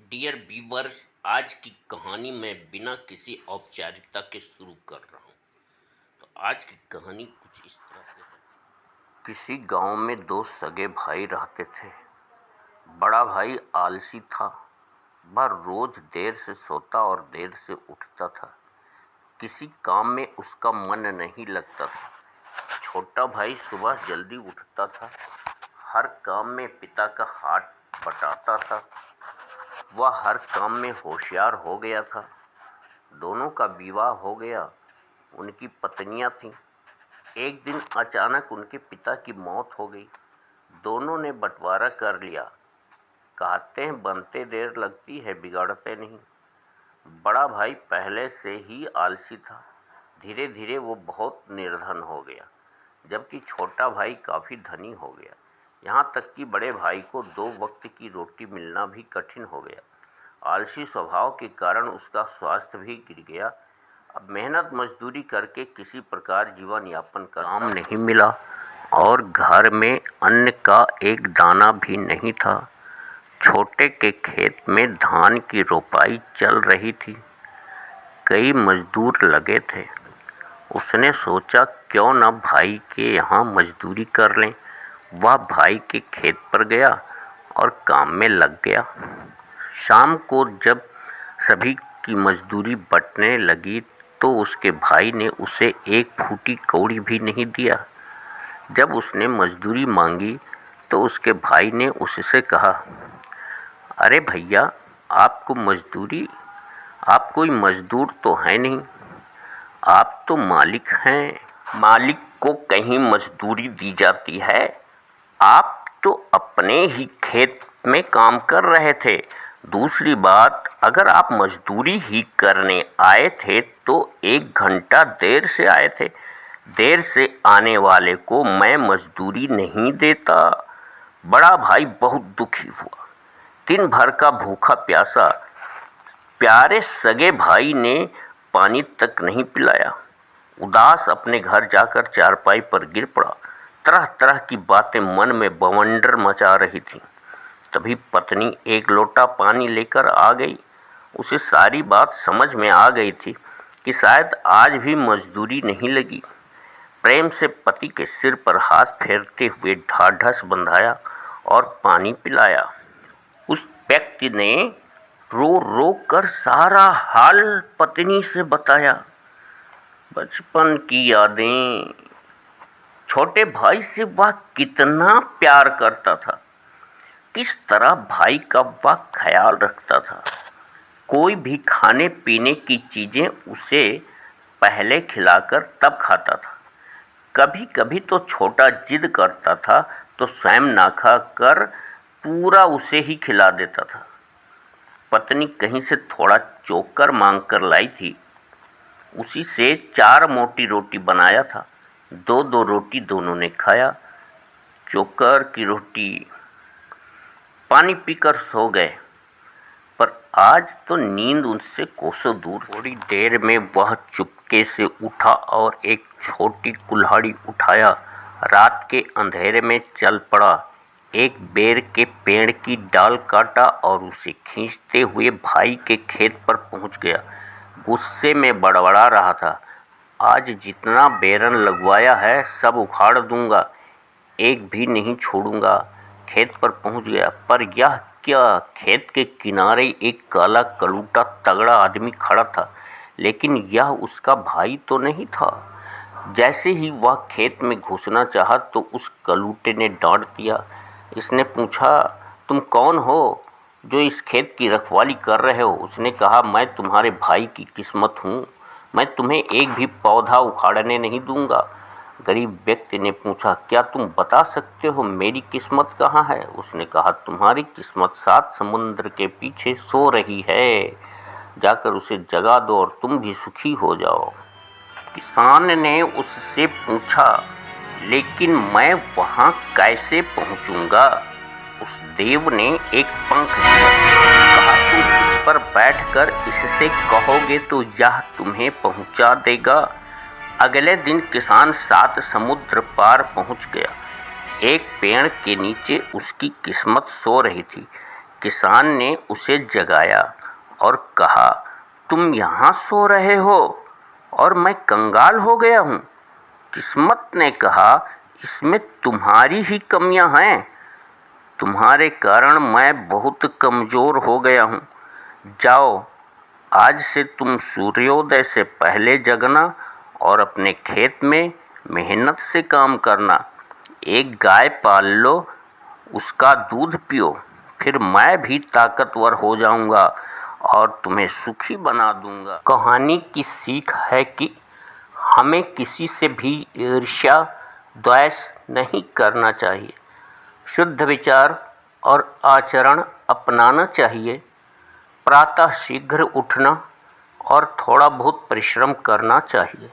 Dear viewers, आज की कहानी मैं बिना किसी औपचारिकता के शुरू कर रहा हूँ। तो आज की कहानी कुछ इस तरह से है। किसी गांव में दो सगे भाई रहते थे। बड़ा भाई आलसी था। वह रोज देर से सोता और देर से उठता था। किसी काम में उसका मन नहीं लगता था। छोटा भाई सुबह जल्दी उठता था। हर काम में पिता का हाथ बटाता था। वह हर काम में होशियार हो गया था। दोनों का विवाह हो गया। उनकी पत्नियां थीं। एक दिन अचानक उनके पिता की मौत हो गई। दोनों ने बंटवारा कर लिया। कहते हैं बनते देर लगती है, बिगाड़ते नहीं। बड़ा भाई पहले से ही आलसी था। धीरे धीरे वो बहुत निर्धन हो गया, जबकि छोटा भाई काफ़ी धनी हो गया। यहाँ तक कि बड़े भाई को 2 वक्त की रोटी मिलना भी कठिन हो गया। आलसी स्वभाव के कारण उसका स्वास्थ्य भी गिर गया। अब मेहनत मजदूरी करके किसी प्रकार जीवन यापन का काम नहीं मिला और घर में अन्न का एक दाना भी नहीं था। छोटे के खेत में धान की रोपाई चल रही थी। कई मजदूर लगे थे। उसने सोचा क्यों न भाई के यहाँ मजदूरी कर लें। वह भाई के खेत पर गया और काम में लग गया। शाम को जब सभी की मजदूरी बंटने लगी तो उसके भाई ने उसे एक फूटी कौड़ी भी नहीं दिया। जब उसने मजदूरी मांगी तो उसके भाई ने उससे कहा, अरे भैया, आप कोई मजदूर तो है नहीं, आप तो मालिक हैं। मालिक को कहीं मजदूरी दी जाती है? आप तो अपने ही खेत में काम कर रहे थे। दूसरी बात, अगर आप मजदूरी ही करने आए थे तो 1 घंटा देर से आए थे। देर से आने वाले को मैं मजदूरी नहीं देता। बड़ा भाई बहुत दुखी हुआ। दिन भर का भूखा प्यासा प्यारे सगे भाई ने पानी तक नहीं पिलाया। उदास अपने घर जाकर चारपाई पर गिर पड़ा। तरह तरह की बातें मन में बवंडर मचा रही थी। तभी पत्नी एक लोटा पानी लेकर आ गई। उसे सारी बात समझ में आ गई थी कि शायद आज भी मजदूरी नहीं लगी। प्रेम से पति के सिर पर हाथ फेरते हुए ढाढ़स बंधाया और पानी पिलाया। उस व्यक्ति ने रो रो कर सारा हाल पत्नी से बताया। बचपन की यादें। छोटे भाई से वह कितना प्यार करता था, किस तरह भाई का वह ख्याल रखता था। कोई भी खाने पीने की चीजें उसे पहले खिलाकर तब खाता था। कभी कभी तो छोटा जिद करता था तो स्वयं ना खाकर पूरा उसे ही खिला देता था। पत्नी कहीं से थोड़ा चोकर मांग कर लाई थी। उसी से 4 मोटी रोटी बनाया था। 2-2 रोटी दोनों ने खाया। चोकर की रोटी। पानी पीकर सो गए। पर आज तो नींद उनसे कोसों दूर। थोड़ी देर में वह चुपके से उठा और एक छोटी कुल्हाड़ी उठाया। रात के अंधेरे में चल पड़ा। एक बेर के पेड़ की डाल काटा और उसे खींचते हुए भाई के खेत पर पहुंच गया। गुस्से में बड़बड़ा रहा था, आज जितना बेरन लगवाया है सब उखाड़ दूंगा, एक भी नहीं छोड़ूंगा। खेत पर पहुंच गया, पर यह क्या, खेत के किनारे एक काला कलूटा तगड़ा आदमी खड़ा था, लेकिन यह उसका भाई तो नहीं था। जैसे ही वह खेत में घुसना चाहा तो उस कलूटे ने डांट दिया। इसने पूछा, तुम कौन हो जो इस खेत की रखवाली कर रहे हो? उसने कहा, मैं तुम्हारे भाई की किस्मत हूँ, मैं तुम्हें एक भी पौधा उखाड़ने नहीं दूंगा। गरीब व्यक्ति ने पूछा, क्या तुम बता सकते हो मेरी किस्मत कहाँ है? उसने कहा, तुम्हारी किस्मत 7 समुद्र के पीछे सो रही है, जाकर उसे जगा दो और तुम भी सुखी हो जाओ। किसान ने उससे पूछा, लेकिन मैं वहां कैसे पहुंचूंगा? उस देव ने एक पंख दिया। कहा, तुम इस पर बैठकर इससे कहोगे तो यह तुम्हें पहुंचा देगा। अगले दिन किसान 7 समुद्र पार पहुंच गया। एक पेड़ के नीचे उसकी किस्मत सो रही थी। किसान ने उसे जगाया और कहा, तुम यहाँ सो रहे हो और मैं कंगाल हो गया हूँ। किस्मत ने कहा, इसमें तुम्हारी ही कमियां हैं। तुम्हारे कारण मैं बहुत कमज़ोर हो गया हूँ। जाओ, आज से तुम सूर्योदय से पहले जगना और अपने खेत में मेहनत से काम करना। एक गाय पाल लो, उसका दूध पियो, फिर मैं भी ताकतवर हो जाऊंगा और तुम्हें सुखी बना दूंगा। कहानी की सीख है कि हमें किसी से भी ईर्ष्या द्वेष नहीं करना चाहिए। शुद्ध विचार और आचरण अपनाना चाहिए। प्रातः शीघ्र उठना और थोड़ा बहुत परिश्रम करना चाहिए।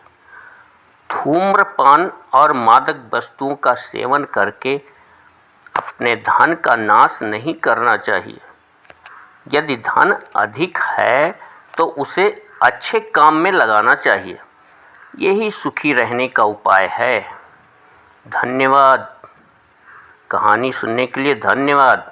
धूम्रपान और मादक वस्तुओं का सेवन करके अपने धन का नाश नहीं करना चाहिए। यदि धन अधिक है तो उसे अच्छे काम में लगाना चाहिए। यही सुखी रहने का उपाय है। धन्यवाद। कहानी सुनने के लिए धन्यवाद।